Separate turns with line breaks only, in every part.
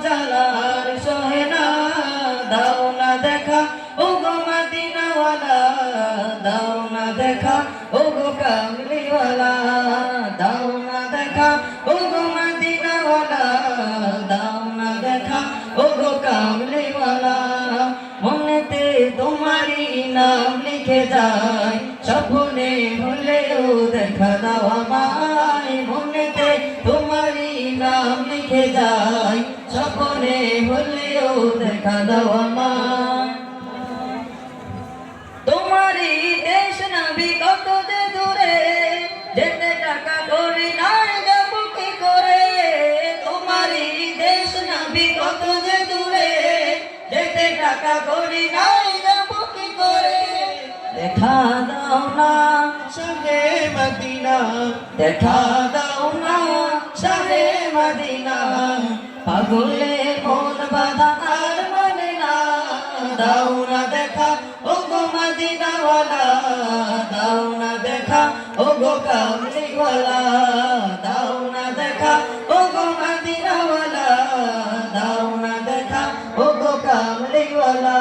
জালার সহে না, দাও না দেখা ওগো মদিনাওয়ালা, দাও না দেখা ওগো কামলিওয়ালা, দাও না দেখা ওগো মদিনাওয়ালা, দাও না দেখা ওগো কামলিওয়ালা। মনেতে তোমারই নাম লিখে যায়, স্বপ্নে হলেও দেখা দাও আমায়। মনেতে তোমারই নাম লিখে যায়, স্বপ্নে হলেও দেখা দাও আমায়। তোমারই দেশ নবী কত যে দূরে, যেতে টাকা করি নাই যাব কি করে। তোমারই দেশ নবী কত যে দূরে, যেতে টাকা করি নাই যাব কি করে। দেখা দাও না শাহে মদিনা, দেখা দাও না শাহে মদিনা, পাগলে মন বাঁধা আর মানে না। দাও না দেখা ওগো মদিনাওয়ালা, দাও না দেখা ওগো কামলিওয়ালা, দাও না দেখা ওগো মদিনাওয়ালা, দাও না দেখা ওগো কামলিওয়ালা।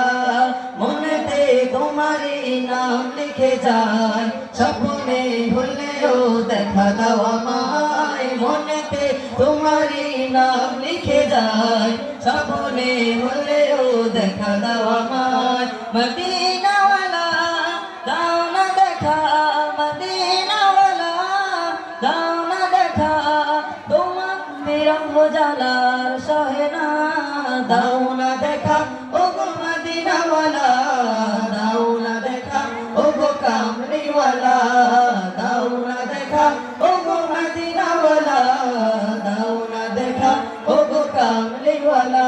মনেতে তোমারই নাম লিখে যায়, স্বপ্নে হলেও দেখা দাও আমায়। মনেতে তোমারই নাম লিখে যায়, স্বপ্নে হলেও দেখা দাও আমায়। মদিনাওয়ালা দাও না দেখা, মদিনাওয়ালা দাও না দেখা, তোমার বিরহ জালার সহে না, দাও না দেখা ওগো মদিনাওয়ালা, দাও না দেখা ওগো কামলিওয়ালা, দাও না দেখা ওগো মদিনাওয়ালা, দাও না দেখা ওগো কামলিওয়ালা।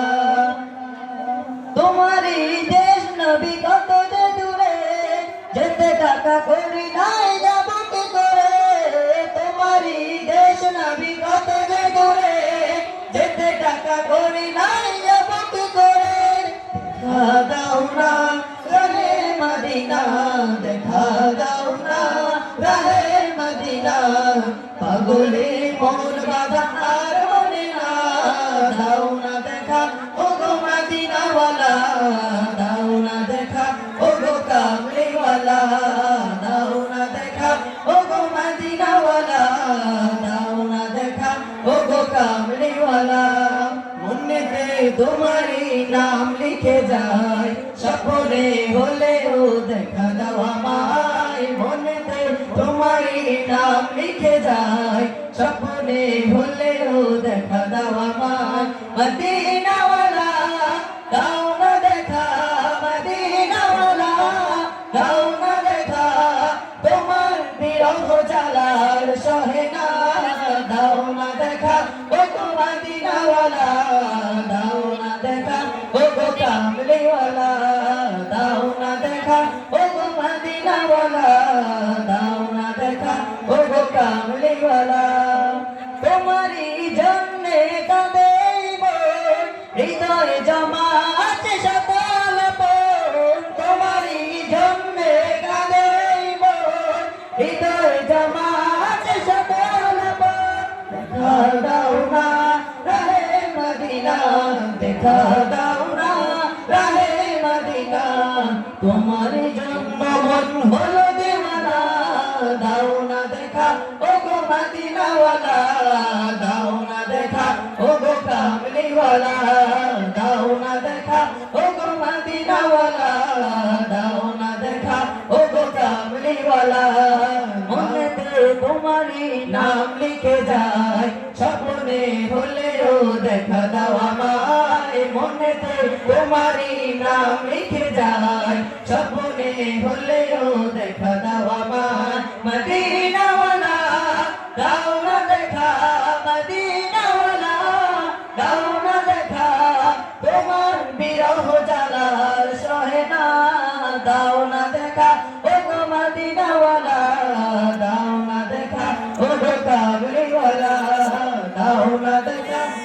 তোমারই দেশ নবী কত যে দূরে, যেতে টাকা করি নাই যাব কি করে। তোমারই দেশ নবী কত যে দূরে, যেতে টাকা করি নাই যাব কি করে। দেখা দাও না রাহে মদিনা, দেখা দাও না রাহে মদিনা, পাগলে মন বাঁধা আর মনে না। দাও না দেখা ওগো মদিনাওয়ালা, দাও না দেখা ওগো কামলিওয়ালা, দাও না দেখা ওগো মদিনাওয়ালা, দাও না দেখা ওগো কামলিওয়ালা। মনেতে তোমারই নাম লিখে যায়, স্বপ্নে হলেও দেখা দাও আমায়। মনেতে তোমারই নাম লিখে যায়, স্বপ্নে হলেও দেখা দাও আমায়। মদিনাওয়ালা দাও না দেখা, মদিনাওয়ালা দাও না দেখা, তোমার বিরহ জালার সহে না, দাও না দেখা ওগো মদিনাওয়ালা, দাও না দেখা ওগো কামলিওয়ালা, দাও না দেখা ওগো মদিনাওয়ালা, দাও না দেখা ওগো কামলিওয়ালা। তোমারই জন্যে কাঁদে মন, হৃদয়ে জমা আছে সকল আপন। তোমারই জন্যে কাঁদে মন, হৃদয়ে জমা আছে সকল আপন। দেখা দাও না রাহে মদিনা, দেখা দাও না রাহে মদিনা, তোমার জন্য মন হলো দেওয়ানা। দাও না দেখা ওগো মদিনাওয়ালা, দাও না দেখা ওগো কামলিওয়ালা, দাও না দেখা ওগো মদিনাওয়ালা, দাও না দেখা ওগো কামলিওয়ালা। মনেতে তোমারই নাম লিখে যায়, স্বপ্নে হলেও দেখা দাও আমায়। মনেতে তোমারই নাম লিখে যায়, স্বপ্নে হলেও দেখা দাও আমায়। মদিনা